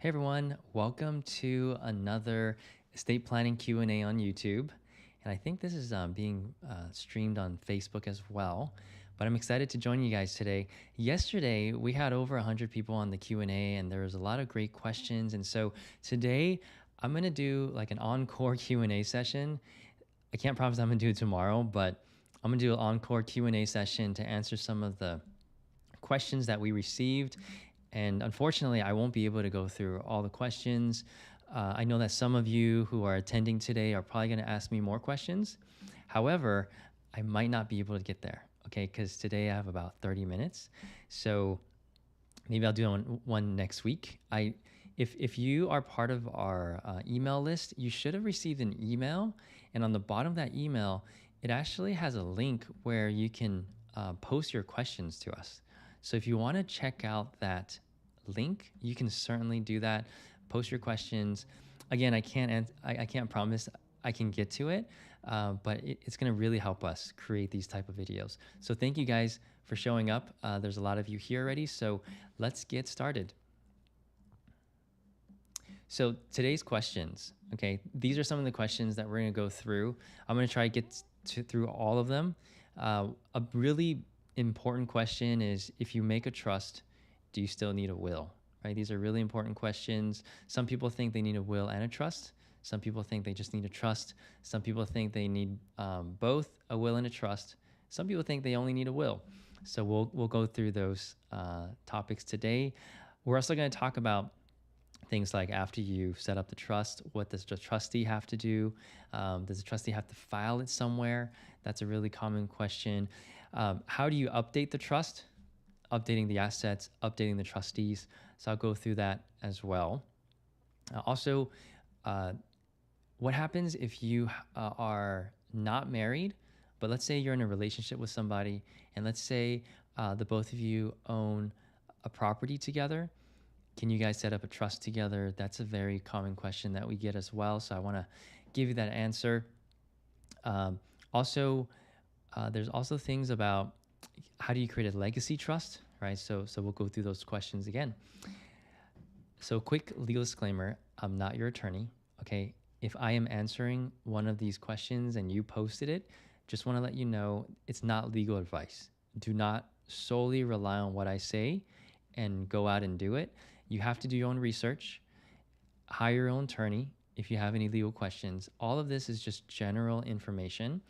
Hey everyone, welcome to another estate planning Q&A on YouTube. And I think this is being streamed on Facebook as well. But I'm excited to join you guys today. Yesterday, we had over 100 people on the Q&A and there was a lot of great questions. And so today, I'm going to do like an encore Q&A session. I can't promise I'm going to do it tomorrow, but I'm going to do an encore Q&A session to answer some of the questions that we received. And unfortunately, I won't be able to go through all the questions. I know that some of you who are attending today are probably going to ask me more questions. However, I might not be able to get there, okay? Because today I have about 30 minutes. So maybe I'll do one next week. If you are part of our email list, you should have received an email. And on the bottom of that email, it actually has a link where you can post your questions to us. So if you want to check out that link, you can certainly do that. Post your questions. Again, I can't promise I can get to it, but it's going to really help us create these type of videos. So thank you guys for showing up. There's a lot of you here already, so let's get started. So today's questions, okay, these are some of the questions that we're going to go through. I'm going to try to get through all of them. A really important question is, if you make a trust, do you still need a will? Right? These are really important questions. Some people think they need a will and a trust. Some people think they just need a trust. Some people think they need both a will and a trust. Some people think they only need a will. So we'll go through those topics today. We're also going to talk about things like, after you set up the trust, what does the trustee have to do? Does the trustee have to file it somewhere? That's a really common question. How do you update the trust? Updating the assets, updating the trustees. So I'll go through that as well. Also, what happens if you are not married, but let's say you're in a relationship with somebody, and let's say the both of you own a property together. Can you guys set up a trust together? That's a very common question that we get as well. So I want to give you that answer. There's also things about, how do you create a legacy trust, right? So we'll go through those questions again. So quick legal disclaimer, I'm not your attorney, okay? If I am answering one of these questions and you posted it, just want to let you know it's not legal advice. Do not solely rely on what I say and go out and do it. You have to do your own research, hire your own attorney if you have any legal questions. All of this is just general information.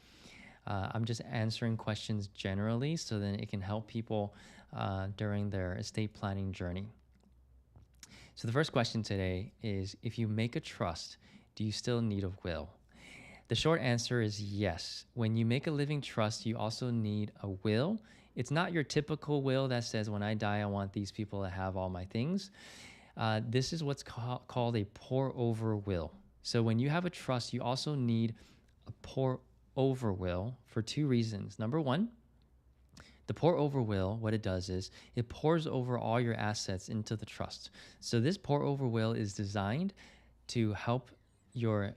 I'm just answering questions generally so then it can help people during their estate planning journey. So the first question today is, if you make a trust, do you still need a will? The short answer is yes. When you make a living trust, you also need a will. It's not your typical will that says, when I die, I want these people to have all my things. This is what's called a pour-over will. So when you have a trust, you also need a pour-over will for two reasons. Number one, the pour-over will, what it does is it pours over all your assets into the trust. So this pour-over will is designed to help your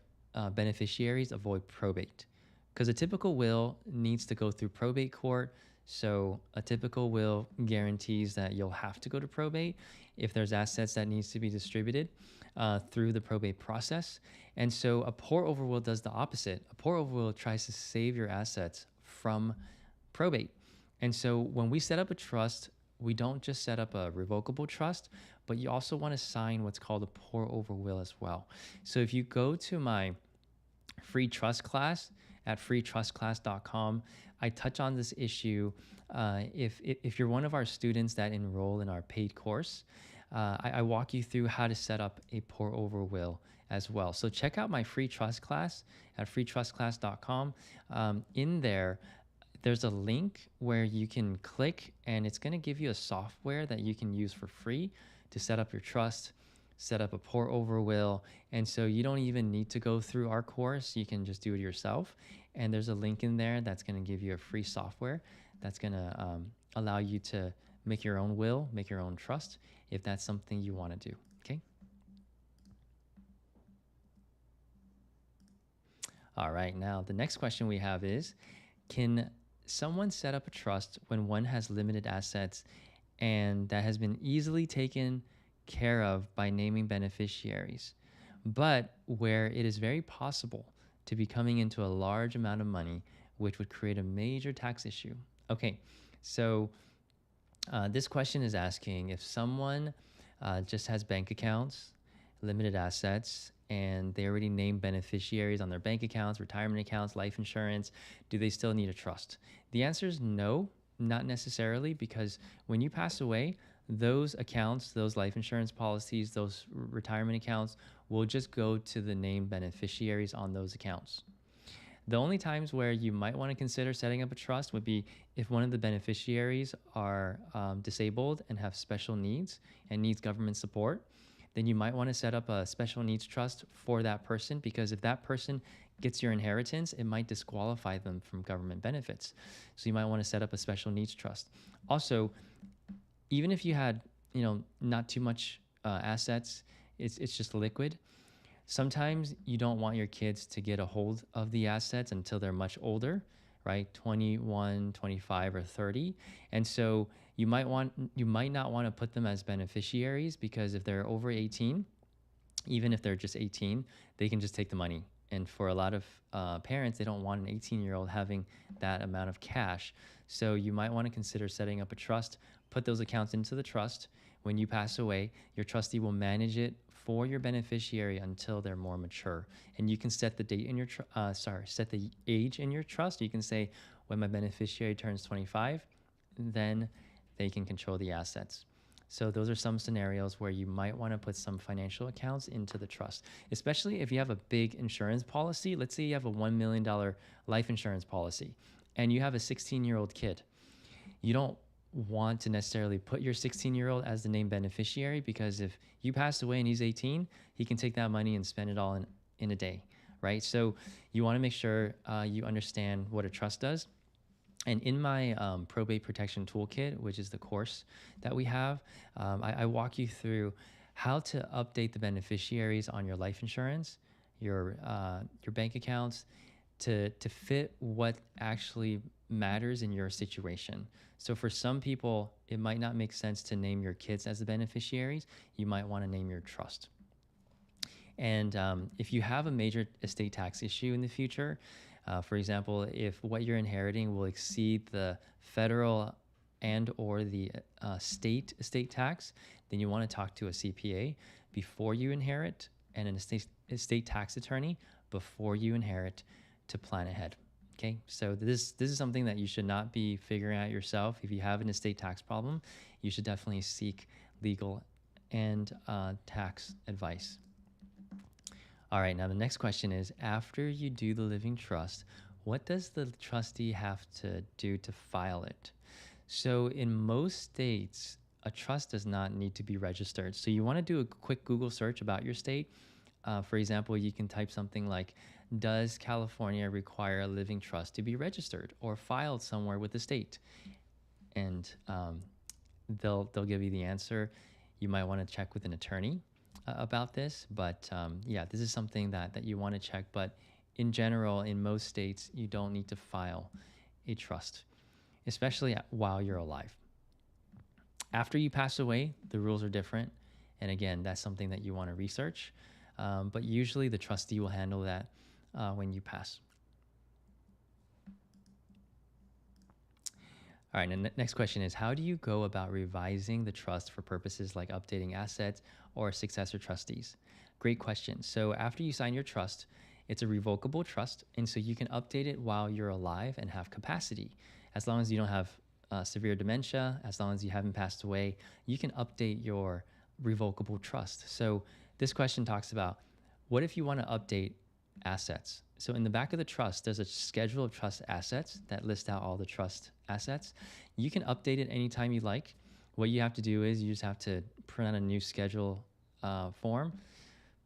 beneficiaries avoid probate, because a typical will needs to go through probate court. So a typical will guarantees that you'll have to go to probate if there's assets that needs to be distributed through the probate process. And so a pour-over will does the opposite. A pour-over will tries to save your assets from probate. And so when we set up a trust, we don't just set up a revocable trust, but you also want to sign what's called a pour-over will as well. So if you go to my free trust class at freetrustclass.com, I touch on this issue. If you're one of our students that enroll in our paid course, I walk you through how to set up a pour-over will as well. So check out my free trust class at freetrustclass.com. In there's a link where you can click, and it's going to give you a software that you can use for free to set up your trust, set up a pour-over will. And so you don't even need to go through our course. You can just do it yourself. And there's a link in there that's going to give you a free software that's going to allow you to make your own will, make your own trust, if that's something you want to do, okay? All right, now the next question we have is, can someone set up a trust when one has limited assets and that has been easily taken care of by naming beneficiaries, but where it is very possible to be coming into a large amount of money, which would create a major tax issue. Okay, so this question is asking if someone just has bank accounts, limited assets, and they already named beneficiaries on their bank accounts, retirement accounts, life insurance, do they still need a trust? The answer is no, not necessarily, because when you pass away, those accounts, those life insurance policies, those retirement accounts will just go to the named beneficiaries on those accounts. The only times where you might want to consider setting up a trust would be if one of the beneficiaries are disabled and have special needs and needs government support. Then you might want to set up a special needs trust for that person, because if that person gets your inheritance, it might disqualify them from government benefits. So you might want to set up a special needs trust. Also, even if you had, not too much assets, it's just liquid. Sometimes you don't want your kids to get a hold of the assets until they're much older, right? 21, 25, or 30. And so you might not want to put them as beneficiaries, because if they're over 18, even if they're just 18, they can just take the money. And for a lot of parents, they don't want an 18-year-old having that amount of cash. So you might want to consider setting up a trust, put those accounts into the trust. When you pass away, your trustee will manage it for your beneficiary until they're more mature. And you can set the date in your set the age in your trust. You can say when my beneficiary turns 25, then they can control the assets. So those are some scenarios where you might want to put some financial accounts into the trust, especially if you have a big insurance policy. Let's say you have a $1 million life insurance policy and you have a 16-year-old kid. You don't want to necessarily put your 16-year-old as the named beneficiary, because if you pass away and he's 18, he can take that money and spend it all in a day, right? So you want to make sure you understand what a trust does. And in my probate protection toolkit, which is the course that we have, I walk you through how to update the beneficiaries on your life insurance, your bank accounts, to fit what actually matters in your situation. So for some people, it might not make sense to name your kids as the beneficiaries. You might want to name your trust. And if you have a major estate tax issue in the future, for example, if what you're inheriting will exceed the federal and or the state estate tax, then you want to talk to a CPA before you inherit, and an estate tax attorney before you inherit, to plan ahead. Okay, so this is something that you should not be figuring out yourself. If you have an estate tax problem, you should definitely seek legal and tax advice. All right, now the next question is, after you do the living trust, what does the trustee have to do to file it? So in most states, a trust does not need to be registered. So you want to do a quick Google search about your state. For example, you can type something like, does California require a living trust to be registered or filed somewhere with the state? And they'll give you the answer. You might want to check with an attorney about this, but yeah, this is something that you want to check. But in general, in most states, you don't need to file a trust, especially while you're alive. After you pass away, the rules are different. And again, that's something that you want to research. But usually the trustee will handle that when you pass. All right, and the next question is, how do you go about revising the trust for purposes like updating assets or successor trustees? Great question. So after you sign your trust, it's a revocable trust, and so you can update it while you're alive and have capacity. As long as you don't have severe dementia, as long as you haven't passed away, you can update your revocable trust. So this question talks about, what if you want to update assets? So in the back of the trust, there's a schedule of trust assets that list out all the trust assets. You can update it anytime you like. What you have to do is you just have to print out a new schedule form,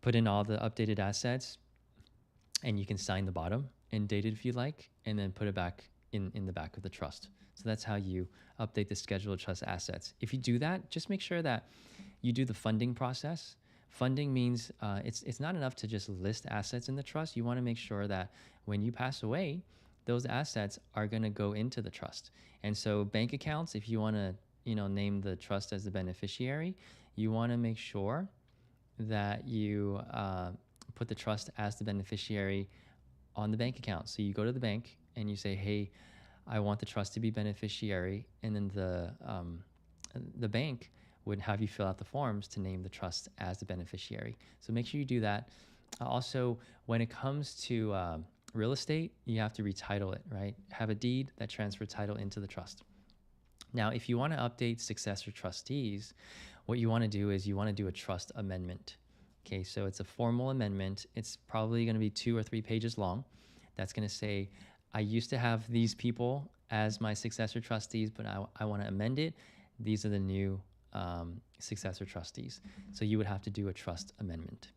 put in all the updated assets, and you can sign the bottom and date it if you like, and then put it back in the back of the trust. So that's how you update the schedule of trust assets. If you do that, just make sure that you do the funding process. Funding means it's not enough to just list assets in the trust. You want to make sure that when you pass away, those assets are going to go into the trust. And so bank accounts, if you want to name the trust as the beneficiary, you want to make sure that you put the trust as the beneficiary on the bank account. So you go to the bank and you say, hey, I want the trust to be beneficiary, and then the bank would have you fill out the forms to name the trust as the beneficiary. So make sure you do that. Also, when it comes to real estate, you have to retitle it, right? Have a deed that transfers title into the trust. Now, if you want to update successor trustees, what you want to do is you want to do a trust amendment. Okay, so it's a formal amendment. It's probably going to be 2 or 3 pages long. That's going to say, I used to have these people as my successor trustees, but I want to amend it. These are the new successor trustees. So you would have to do a trust amendment.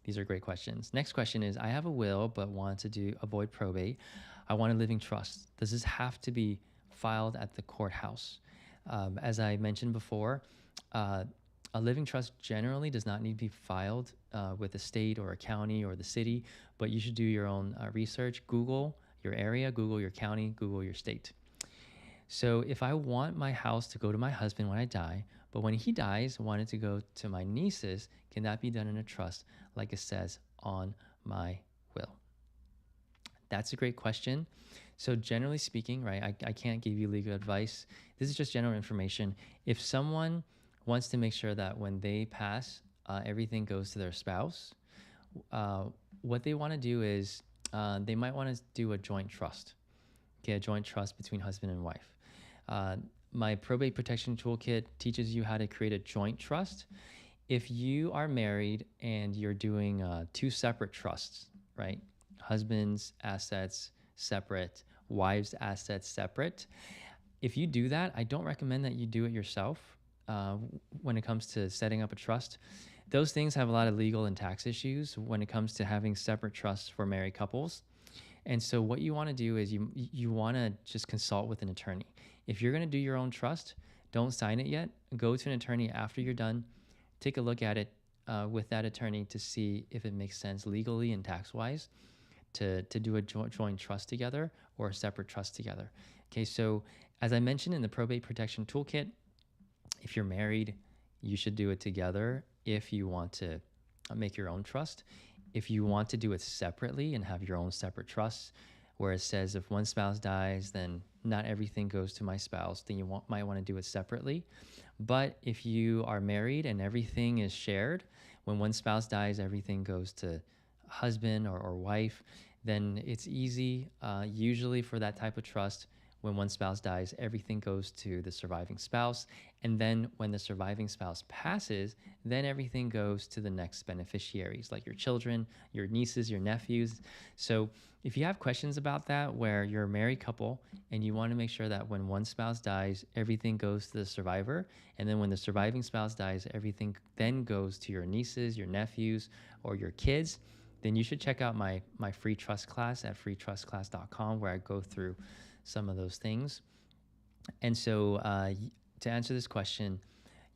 These are great questions. Next question is, I have a will but want to avoid probate. I want a living trust. Does this have to be filed at the courthouse? As I mentioned before, a living trust generally does not need to be filed with a state or a county or the city, but you should do your own research. Google your area, Google your county, Google your state. So if I want my house to go to my husband when I die, but when he dies, I want it to go to my nieces, can that be done in a trust like it says on my will? That's a great question. So generally speaking, right, I can't give you legal advice. This is just general information. If someone wants to make sure that when they pass, everything goes to their spouse, what they want to do is they might want to do a joint trust. Okay, a joint trust between husband and wife. My probate protection toolkit teaches you how to create a joint trust. If you are married and you're doing 2 separate trusts, right? Husband's assets separate, wife's assets separate. If you do that, I don't recommend that you do it yourself when it comes to setting up a trust. Those things have a lot of legal and tax issues when it comes to having separate trusts for married couples. And so what you want to do is you want to just consult with an attorney. If you're going to do your own trust, don't sign it yet. Go to an attorney after you're done. Take a look at it with that attorney to see if it makes sense legally and tax-wise to do a joint trust together or a separate trust together. Okay, so as I mentioned in the probate protection toolkit, if you're married, you should do it together if you want to make your own trust. If you want to do it separately and have your own separate trusts, where it says if one spouse dies, then not everything goes to my spouse, then you might want to do it separately. But if you are married and everything is shared, when one spouse dies, everything goes to husband or wife, then it's easy. Usually for that type of trust, when one spouse dies, everything goes to the surviving spouse. And then when the surviving spouse passes, then everything goes to the next beneficiaries, like your children, your nieces, your nephews. So if you have questions about that, where you're a married couple and you want to make sure that when one spouse dies, everything goes to the survivor, and then when the surviving spouse dies, everything then goes to your nieces, your nephews, or your kids, then you should check out my free trust class at freetrustclass.com, where I go through some of those things. And so to answer this question,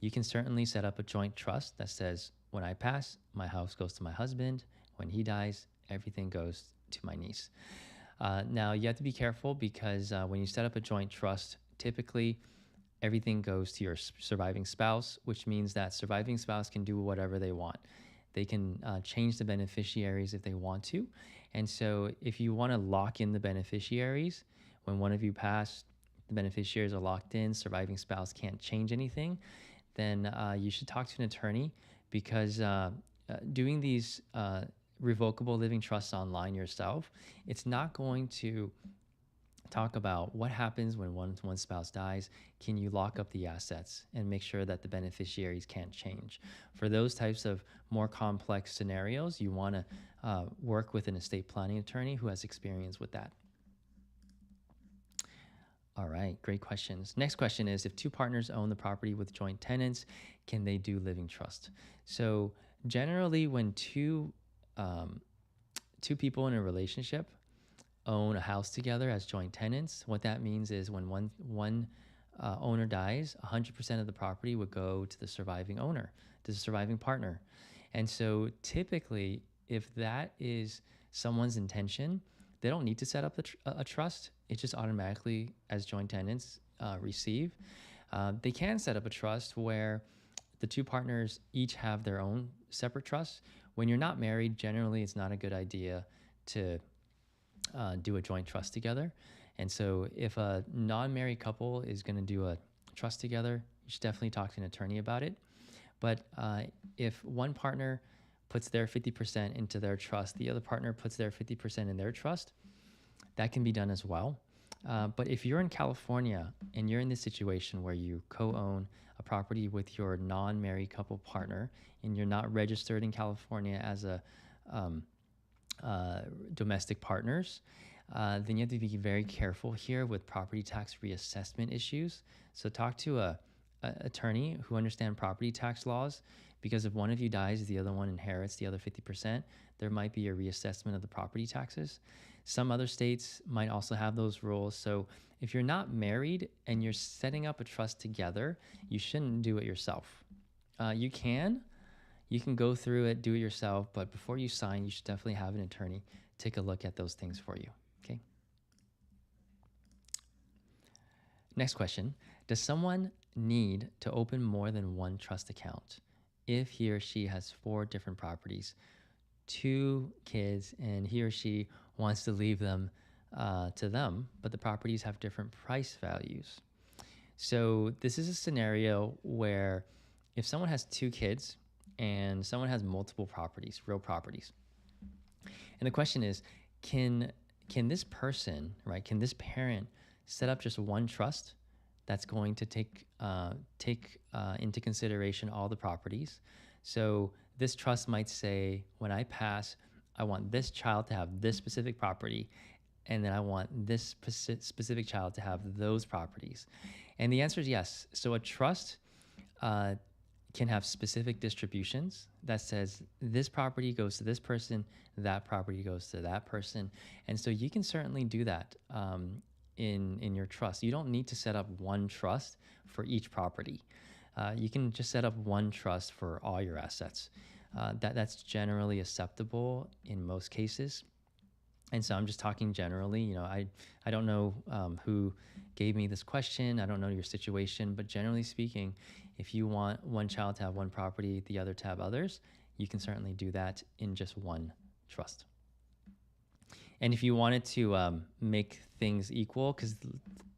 you can certainly set up a joint trust that says, when I pass, my house goes to my husband. When he dies, everything goes to my niece. Now, you have to be careful because when you set up a joint trust, typically everything goes to your surviving spouse, which means that surviving spouse can do whatever they want. They can change the beneficiaries if they want to. And so if you want to lock in the beneficiaries, when one of you pass, the beneficiaries are locked in, surviving spouse can't change anything, then you should talk to an attorney, because doing these revocable living trusts online yourself, it's not going to talk about what happens when one spouse dies. Can you lock up the assets and make sure that the beneficiaries can't change? For those types of more complex scenarios, you want to work with an estate planning attorney who has experience with that. All right, great questions. Next question is, if 2 partners own the property with joint tenants, can they do living trust? So generally when two people in a relationship own a house together as joint tenants, what that means is when one owner dies, 100% of the property would go to the surviving owner, to the surviving partner. And so typically, if that is someone's intention, they don't need to set up a trust. It just automatically, as joint tenants, receive. They can set up a trust where the two partners each have their own separate trust. When you're not married, generally it's not a good idea to do a joint trust together. And so if a non-married couple is going to do a trust together, you should definitely talk to an attorney about it. But if one partner puts their 50% into their trust, the other partner puts their 50% in their trust, that can be done as well. But if you're in California and you're in this situation where you co-own a property with your non-married couple partner and you're not registered in California as a domestic partners, then you have to be very careful here with property tax reassessment issues. So talk to a attorney who understands property tax laws, because if one of you dies, the other one inherits the other 50%, there might be a reassessment of the property taxes. Some other states might also have those rules. So if you're not married and you're setting up a trust together, you shouldn't do it yourself. You can go through it, do it yourself, but before you sign, you should definitely have an attorney take a look at those things for you, okay? Next question, does someone need to open more than one trust account if he or she has 4 different properties, 2 kids, and he or she wants to leave them to them, but the properties have different price values? So this is a scenario where if someone has 2 kids and someone has multiple properties, real properties, and the question is, can this person, right, can this parent set up just one trust that's going to take into consideration all the properties? So this trust might say, when I pass, I want this child to have this specific property, and then I want this specific child to have those properties. And the answer is yes. So a trust can have specific distributions that says this property goes to this person, that property goes to that person. And so you can certainly do that in your trust. You don't need to set up one trust for each property. You can just set up one trust for all your assets. That's generally acceptable in most cases. And so I'm just talking generally. You know, I don't know who gave me this question. I don't know your situation, but generally speaking, if you want one child to have one property, the other to have others, you can certainly do that in just one trust. And if you wanted to make things equal, because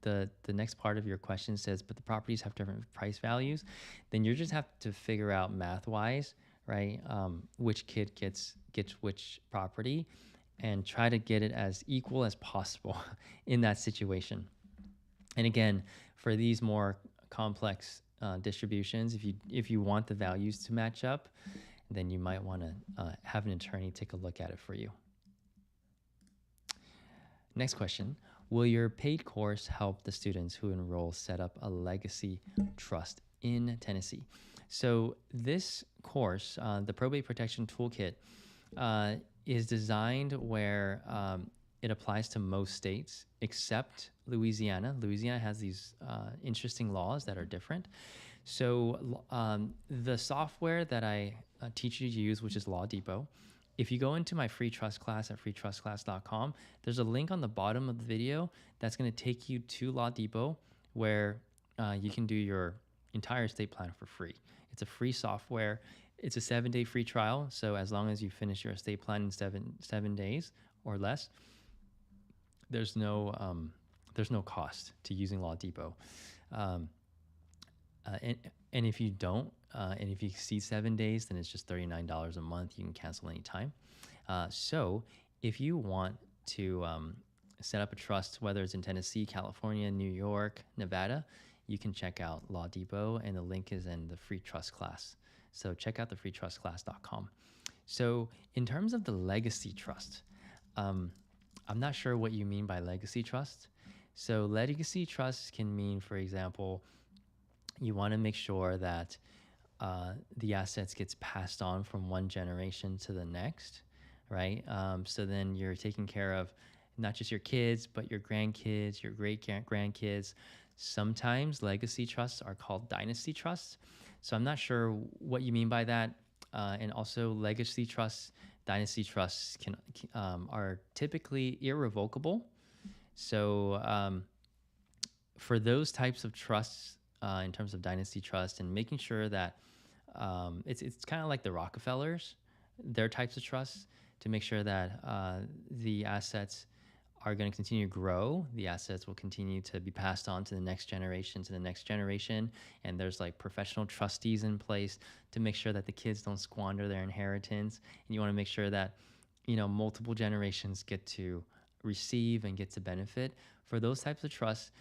the next part of your question says, but the properties have different price values, then you just have to figure out math-wise, right, which kid gets which property, and try to get it as equal as possible in that situation. And again, for these more complex distributions, if you want the values to match up, then you might want to have an attorney take a look at it for you. Next question, will your paid course help the students who enroll set up a legacy trust in Tennessee? So this course, the Probate Protection Toolkit, is designed where it applies to most states except Louisiana. Louisiana has these interesting laws that are different. So the software that I teach you to use, which is Law Depot, if you go into my free trust class at freetrustclass.com, there's a link on the bottom of the video that's going to take you to Law Depot where you can do your entire estate plan for free. It's a free software. It's a 7-day free trial. So as long as you finish your estate plan in seven days or less, there's no cost to using Law Depot. And if you don't, and if you exceed 7 days, then it's just $39 a month. You can cancel anytime. So if you want to set up a trust, whether it's in Tennessee, California, New York, Nevada, you can check out Law Depot, and the link is in the free trust class. So check out the freetrustclass.com. So in terms of the legacy trust, I'm not sure what you mean by legacy trust. So legacy trust can mean, for example, you want to make sure that the assets gets passed on from one generation to the next, right? So then you're taking care of not just your kids, but your grandkids, your great-grandkids. Sometimes legacy trusts are called dynasty trusts. So I'm not sure what you mean by that. And also legacy trusts, dynasty trusts are typically irrevocable. So for those types of trusts, in terms of dynasty trust, and making sure that it's kind of like the Rockefellers, their types of trusts, to make sure that the assets are going to continue to grow. The assets will continue to be passed on to the next generation, and there's like professional trustees in place to make sure that the kids don't squander their inheritance. And you want to make sure that multiple generations get to receive and get to benefit. For those types of trusts,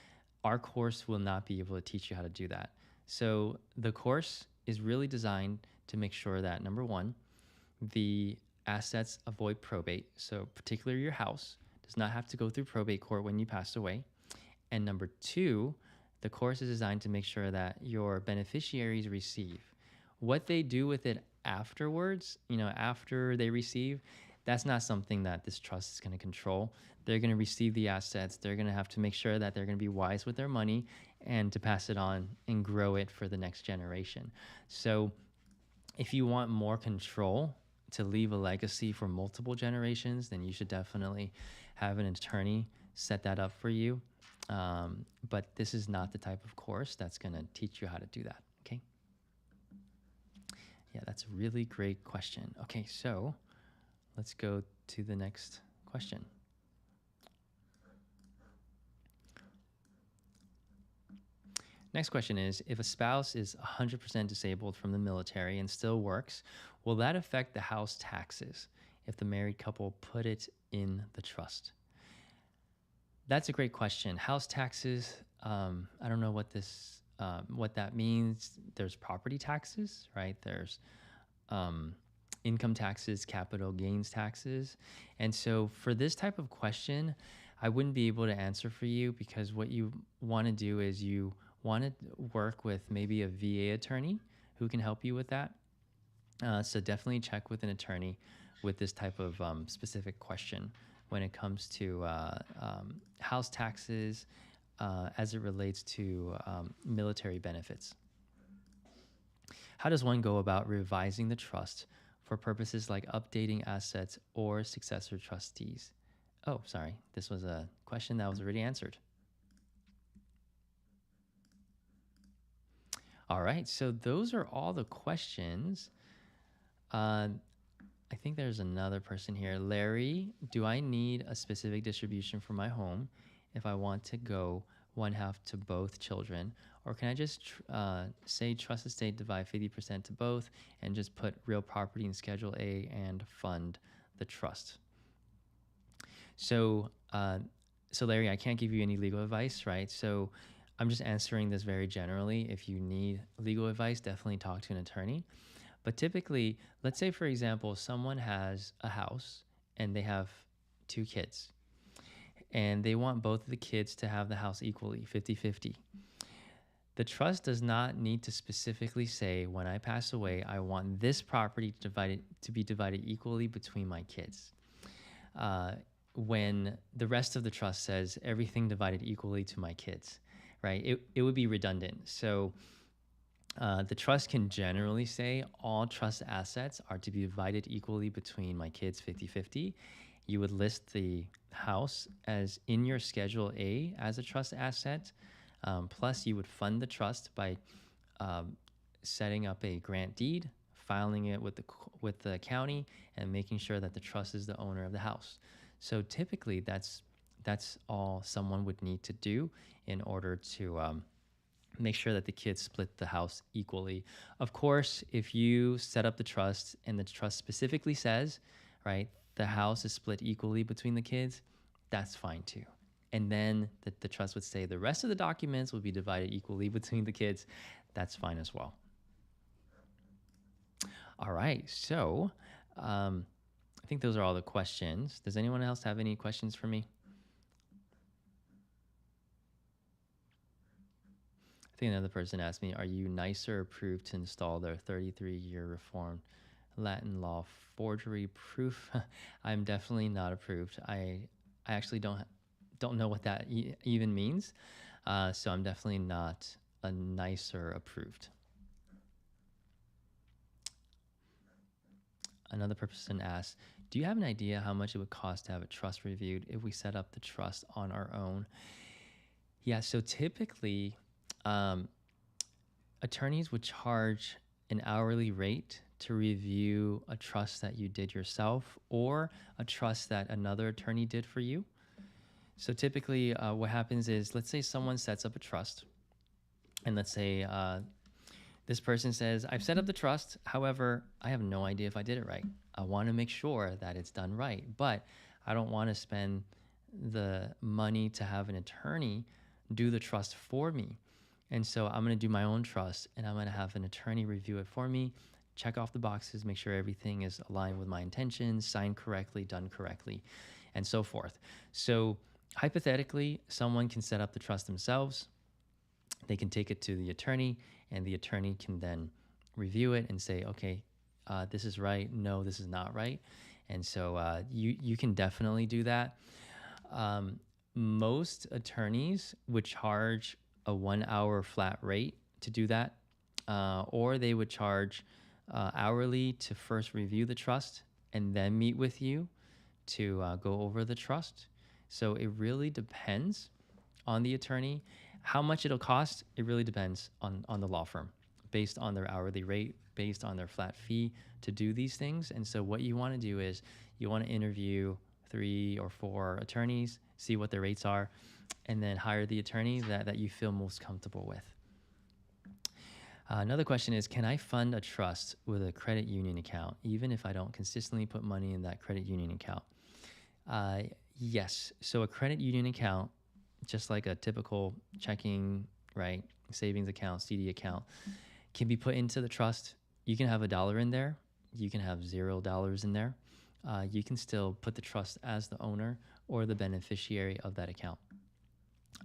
our course will not be able to teach you how to do that. So the course is really designed to make sure that, number one, the assets avoid probate. So particularly your house does not have to go through probate court when you pass away. And number two, the course is designed to make sure that your beneficiaries receive. What they do with it afterwards, after they receive, that's not something that this trust is going to control. They're going to receive the assets. They're going to have to make sure that they're going to be wise with their money and to pass it on and grow it for the next generation. So if you want more control to leave a legacy for multiple generations, then you should definitely have an attorney set that up for you. But this is not the type of course that's going to teach you how to do that. Okay. Yeah, that's a really great question. Okay, so let's go to the next question. Next question is, if a spouse is 100% disabled from the military and still works, will that affect the house taxes if the married couple put it in the trust? That's a great question. House taxes, I don't know what that means. There's property taxes, right? There's income taxes, capital gains taxes. And so for this type of question, I wouldn't be able to answer for you, because what you want to do is you want to work with maybe a VA attorney who can help you with that. So definitely check with an attorney with this type of specific question when it comes to house taxes as it relates to military benefits. How does one go about revising the trust for purposes like updating assets or successor trustees? Oh, sorry, this was a question that was already answered. All right, so those are all the questions. I think there's another person here. Larry, do I need a specific distribution for my home if I want to go one half to both children? Or can I just say trust estate, divide 50% to both, and just put real property in Schedule A and fund the trust? So, Larry, I can't give you any legal advice, right? So I'm just answering this very generally. If you need legal advice, definitely talk to an attorney. But typically, let's say, for example, someone has a house and they have 2 kids, and they want both of the kids to have the house equally, 50-50. The trust does not need to specifically say, when I pass away, I want this property to be divided equally between my kids. When the rest of the trust says everything divided equally to my kids, right? It would be redundant. So the trust can generally say all trust assets are to be divided equally between my kids, 50-50. You would list the house as in your Schedule A as a trust asset. Plus, you would fund the trust by setting up a grant deed, filing it with the county, and making sure that the trust is the owner of the house. So typically, that's all someone would need to do in order to make sure that the kids split the house equally. Of course, if you set up the trust and the trust specifically says, right, the house is split equally between the kids, that's fine too. And then the trust would say the rest of the documents will be divided equally between the kids. That's fine as well. All right, so I think those are all the questions. Does anyone else have any questions for me? I think another person asked me, are you NYSER approved to install their 33-year reformed Latin law forgery proof? I'm definitely not approved. I actually don't know what that even means. So I'm definitely not a NYSER approved. Another person asked, do you have an idea how much it would cost to have a trust reviewed if we set up the trust on our own? Yeah, so typically, um, attorneys would charge an hourly rate to review a trust that you did yourself or a trust that another attorney did for you. So typically, what happens is, let's say someone sets up a trust, and let's say this person says, I've set up the trust. However, I have no idea if I did it right. I want to make sure that it's done right, but I don't want to spend the money to have an attorney do the trust for me. And so I'm going to do my own trust, and I'm going to have an attorney review it for me, check off the boxes, make sure everything is aligned with my intentions, signed correctly, done correctly, and so forth. So hypothetically, someone can set up the trust themselves. They can take it to the attorney, and the attorney can then review it and say, okay, this is right. No, this is not right. And so you can definitely do that. Most attorneys would charge a 1 hour flat rate to do that, or they would charge hourly to first review the trust and then meet with you to go over the trust. So it really depends on the attorney. How much it'll cost, it really depends on the law firm, based on their hourly rate, based on their flat fee to do these things. And so what you want to do is you want to interview 3 or 4 attorneys, see what their rates are, and then hire the attorney that you feel most comfortable with. Another question is, can I fund a trust with a credit union account, even if I don't consistently put money in that credit union account? Yes. So a credit union account, just like a typical checking, right, savings account, CD account, can be put into the trust. You can have $1 in there. You can have $0 in there. You can still put the trust as the owner or the beneficiary of that account.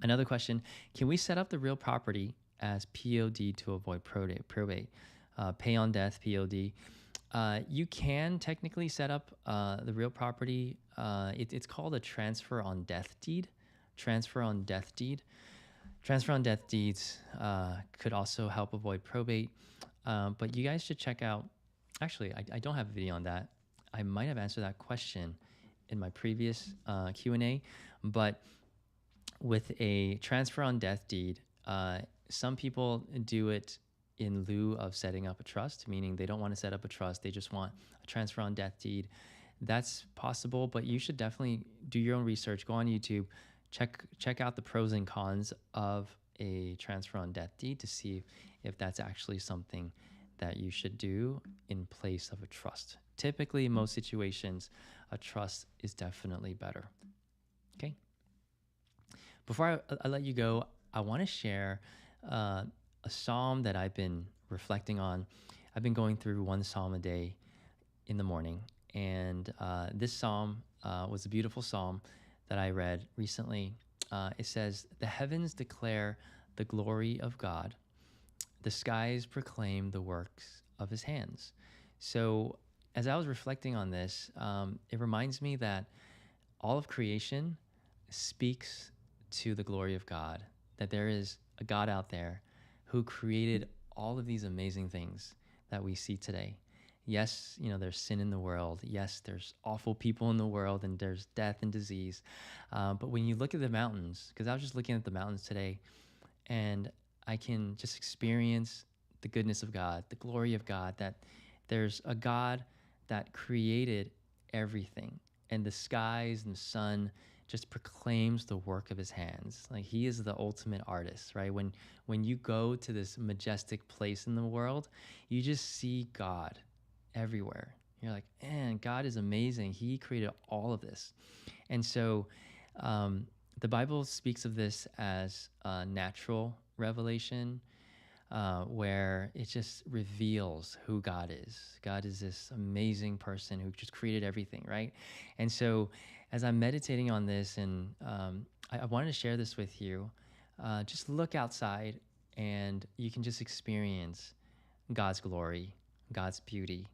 Another question, can we set up the real property as POD to avoid probate? Pay on death, POD. You can technically set up the real property. It's called a transfer on death deed. Transfer on death deed. Transfer on death deeds could also help avoid probate. But you guys should check out, actually, I don't have a video on that. I might have answered that question in my previous Q&A, but with a transfer on death deed, some people do it in lieu of setting up a trust, meaning they don't want to set up a trust. They just want a transfer on death deed. That's possible, but you should definitely do your own research. Go on YouTube, check out the pros and cons of a transfer on death deed to see if that's actually something that you should do in place of a trust. Typically, in most situations, a trust is definitely better. Okay. Before I let you go, I want to share a psalm that I've been reflecting on. I've been going through one psalm a day in the morning, and this psalm was a beautiful psalm that I read recently. It says, "The heavens declare the glory of God. The skies proclaim the works of his hands." So as I was reflecting on this, it reminds me that all of creation speaks to the glory of God, that there is a God out there who created all of these amazing things that we see today. Yes, there's sin in the world. Yes, there's awful people in the world, and there's death and disease. But when you look at the mountains, because I was just looking at the mountains today, and I can just experience the goodness of God, the glory of God, that there's a God that created everything, and the skies and the sun just proclaims the work of his hands. Like, he is the ultimate artist, right? When you go to this majestic place in the world, you just see God everywhere. You're like, man, God is amazing. He created all of this. And so the Bible speaks of this as natural revelation, where it just reveals who God is. God is this amazing person who just created everything, right? And so as I'm meditating on this, and I wanted to share this with you, just look outside and you can just experience God's glory, God's beauty,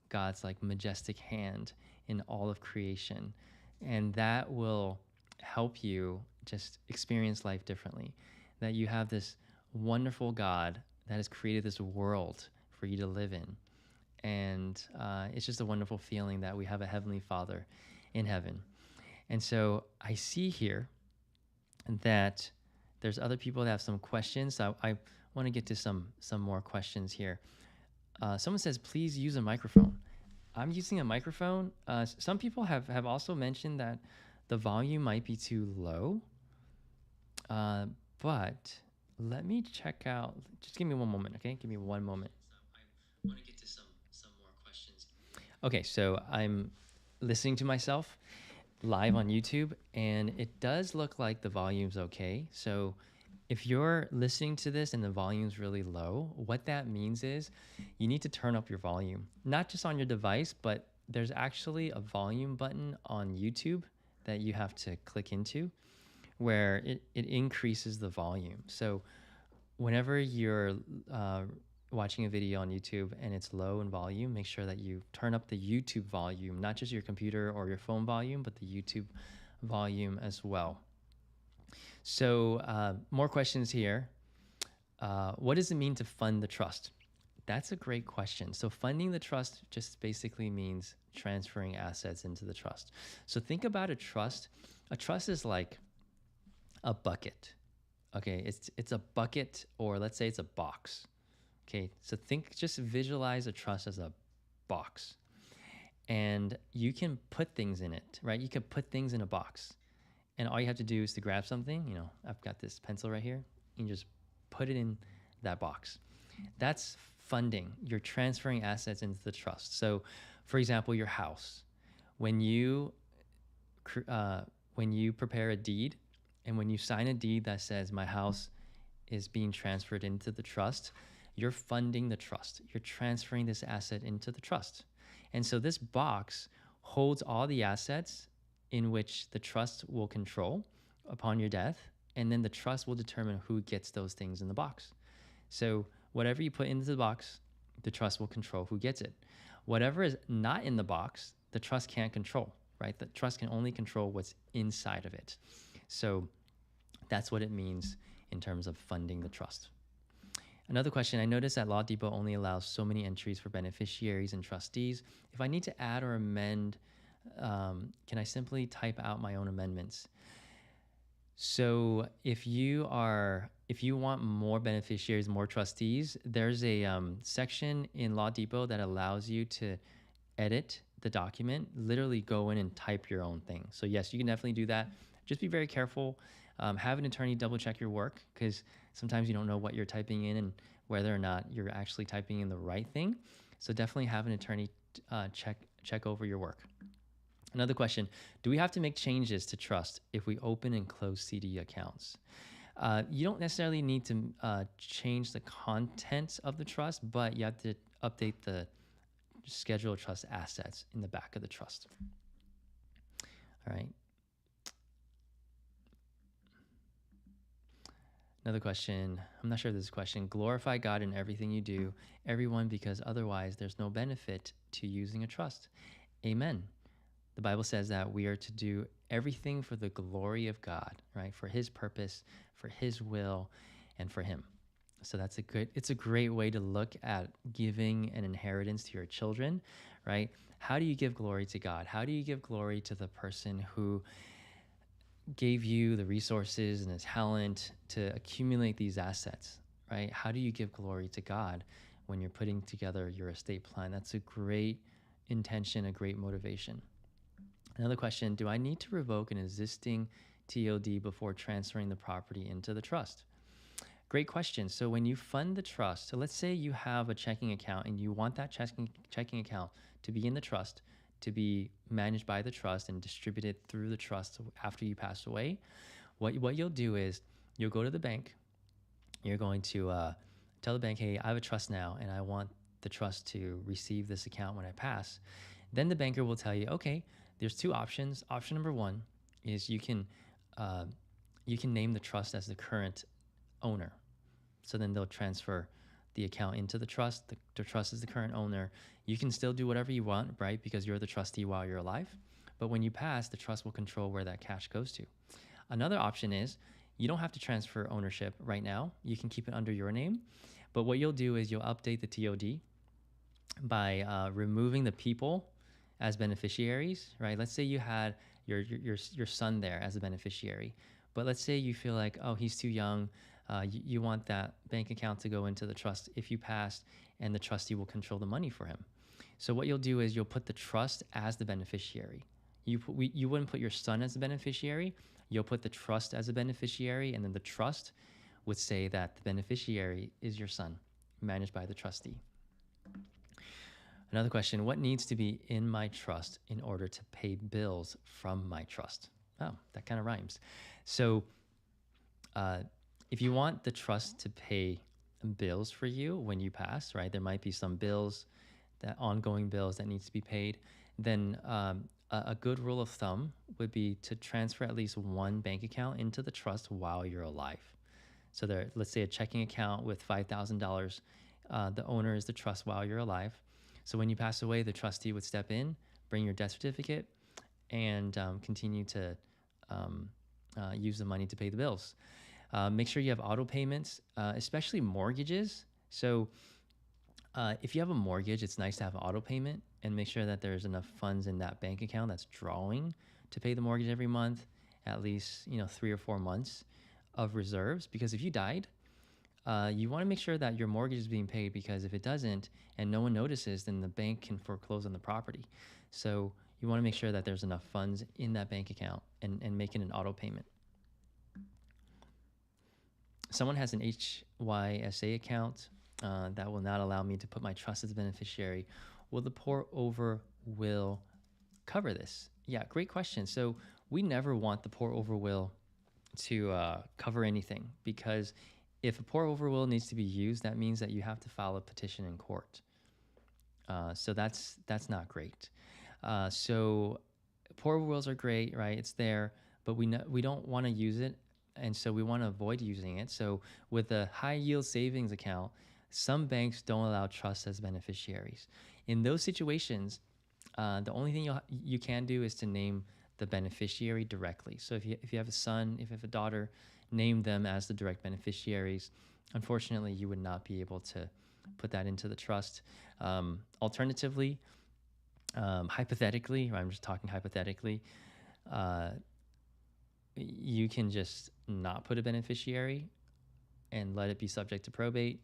God's like majestic hand in all of creation. And that will help you just experience life differently, that you have this wonderful God that has created this world for you to live in. And it's just a wonderful feeling that we have a Heavenly Father in heaven. And so I see here that There's other people that have some questions. So I want to get to some more questions here. Someone says, please use a microphone. I'm using a microphone. Some people have also mentioned that the volume might be too low. But let me check out. Just give me one moment, okay? Give me one moment. I want to get to some more questions. Okay, so I'm listening to myself live on YouTube, and it does look like the volume's okay. So if you're listening to this and the volume's really low, what that means is you need to turn up your volume, not just on your device, but there's actually a volume button on YouTube that you have to click into where it increases the volume. So whenever you're watching a video on YouTube and it's low in volume, make sure that you turn up the YouTube volume, not just your computer or your phone volume, but the YouTube volume as well. So more questions here. What does it mean to fund the trust? That's a great question. So funding the trust just basically means transferring assets into the trust. So think about a trust. A trust is like a bucket. Okay, it's a bucket, or let's say it's a box. Okay, so just visualize a trust as a box. And you can put things in it, right? You can put things in a box. And all you have to do is to grab something, I've got this pencil right here, and just put it in that box. That's funding. You're transferring assets into the trust. So, for example, your house. When you prepare a deed, and when you sign a deed that says my house is being transferred into the trust, you're funding the trust. You're transferring this asset into the trust. And so this box holds all the assets in which the trust will control upon your death, and then the trust will determine who gets those things in the box. So whatever you put into the box, the trust will control who gets it. Whatever is not in the box, the trust can't control, right? The trust can only control what's inside of it. So that's what it means in terms of funding the trust. Another question, I noticed that Law Depot only allows so many entries for beneficiaries and trustees. If I need to add or amend, can I simply type out my own amendments? So if you want more beneficiaries, more trustees, there's a section in Law Depot that allows you to edit the document, literally go in and type your own thing. So yes, you can definitely do that. Just be very careful. Have an attorney double check your work, because sometimes you don't know what you're typing in and whether or not you're actually typing in the right thing. So definitely have an attorney check over your work. Another question, do we have to make changes to trust if we open and close CD accounts? You don't necessarily need to change the contents of the trust, but you have to update the schedule of trust assets in the back of the trust. All right. Another question, I'm not sure if this is a question. Glorify God in everything you do, everyone, because otherwise there's no benefit to using a trust. Amen. The Bible says that we are to do everything for the glory of God, right? For his purpose, for his will, and for him. So it's a great way to look at giving an inheritance to your children, right? How do you give glory to God? How do you give glory to the person who gave you the resources and the talent to accumulate these assets, right? How do you give glory to God when you're putting together your estate plan? That's a great intention, a great motivation. Another question, do I need to revoke an existing TOD before transferring the property into the trust? Great question. So when you fund the trust, so let's say you have a checking account and you want that checking account to be in the trust, to be managed by the trust and distributed through the trust after you pass away. What you'll do is you'll go to the bank. You're going to tell the bank, hey, I have a trust now and I want the trust to receive this account when I pass. Then the banker will tell you, okay, there's two options. Option number one is you can name the trust as the current owner. So then they'll transfer the account into the trust. The trust is the current owner. You can still do whatever you want, right? Because you're the trustee while you're alive. But when you pass, the trust will control where that cash goes to. Another option is you don't have to transfer ownership right now. You can keep it under your name. But what you'll do is you'll update the TOD by removing the people as beneficiaries, right? Let's say you had your son there as a beneficiary, But let's say you feel like, oh, he's too young. You want that bank account to go into the trust if you passed, and the trustee will control the money for him. So what you'll do is you'll put the trust as the beneficiary. You wouldn't put your son as the beneficiary. You'll put the trust as a beneficiary, and then the trust would say that the beneficiary is your son, managed by the trustee. Another question, what needs to be in my trust in order to pay bills from my trust? Oh, that kind of rhymes. So if you want the trust to pay bills for you when you pass, right, there might be some bills, that ongoing bills that needs to be paid, then a good rule of thumb would be to transfer at least one bank account into the trust while you're alive. So there, let's say a checking account with $5,000, the owner is the trust while you're alive. So when you pass away, the trustee would step in, bring your death certificate, and continue to use the money to pay the bills. Make sure you have auto payments, especially mortgages. So if you have a mortgage, it's nice to have an auto payment, and make sure that there's enough funds in that bank account that's drawing to pay the mortgage every month, at least 3 or 4 months of reserves. Because if you died, you want to make sure that your mortgage is being paid, because if it doesn't and no one notices, then the bank can foreclose on the property. So you want to make sure that there's enough funds in that bank account and making an auto payment. Someone has an HYSA account that will not allow me to put my trust as a beneficiary. Will the pour over will cover this? Yeah, great question. So we never want the pour over will to cover anything, because if a pour over will needs to be used, that means that you have to file a petition in court. So that's not great. So pour over wills are great, right? It's there, but we don't want to use it, and so we want to avoid using it. So with a high yield savings account, some banks don't allow trusts as beneficiaries. In those situations, the only thing you can do is to name the beneficiary directly. So if you have a son, if you have a daughter, name them as the direct beneficiaries. Unfortunately, you would not be able to put that into the trust. Alternatively, hypothetically, I'm just talking hypothetically, you can just not put a beneficiary and let it be subject to probate.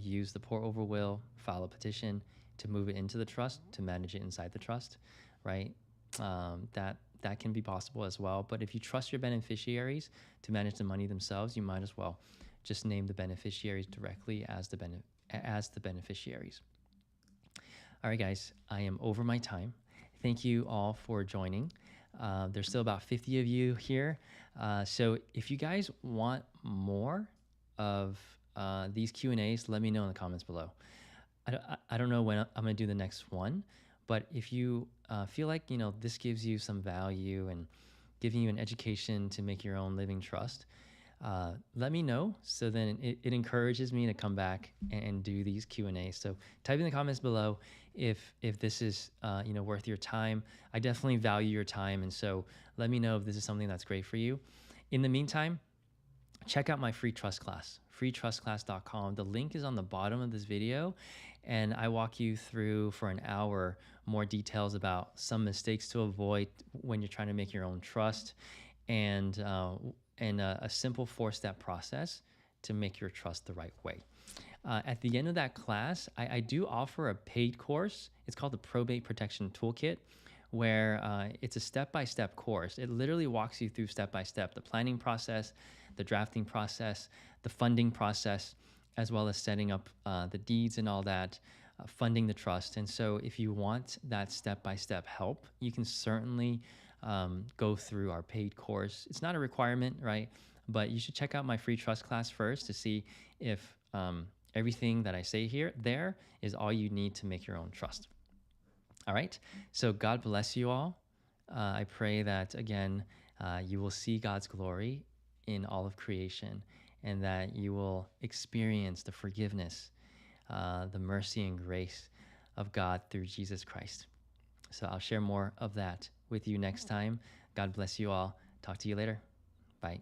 Use the pour over will, file a petition to move it into the trust, to manage it inside the trust, right? That can be possible as well. But if you trust your beneficiaries to manage the money themselves, you might as well just name the beneficiaries directly as the beneficiaries. All right, guys, I am over my time. Thank you all for joining. There's still about 50 of you here. So if you guys want more of these Q&As, let me know in the comments below. I don't know when I'm going to do the next one, but if you feel like, this gives you some value and giving you an education to make your own living trust, let me know. So then it encourages me to come back and do these Q&As. So type in the comments below if this is worth your time. I definitely value your time, and so let me know if this is something that's great for you. In the meantime, check out my free trust class, freetrustclass.com. The link is on the bottom of this video, and I walk you through for an hour more details about some mistakes to avoid when you're trying to make your own trust, and a simple 4-step process to make your trust the right way. At the end of that class, I do offer a paid course. It's called the Probate Protection Toolkit, where it's a step-by-step course. It literally walks you through step-by-step, the planning process, the drafting process, the funding process, as well as setting up the deeds and all that, funding the trust. And so if you want that step-by-step help, you can certainly go through our paid course. It's not a requirement, right? But you should check out my free trust class first to see if everything that I say there is all you need to make your own trust. All right. So God bless you all. I pray that, again, you will see God's glory in all of creation, and that you will experience the forgiveness, the mercy and grace of God through Jesus Christ. So I'll share more of that with you next time. God bless you all. Talk to you later. Bye.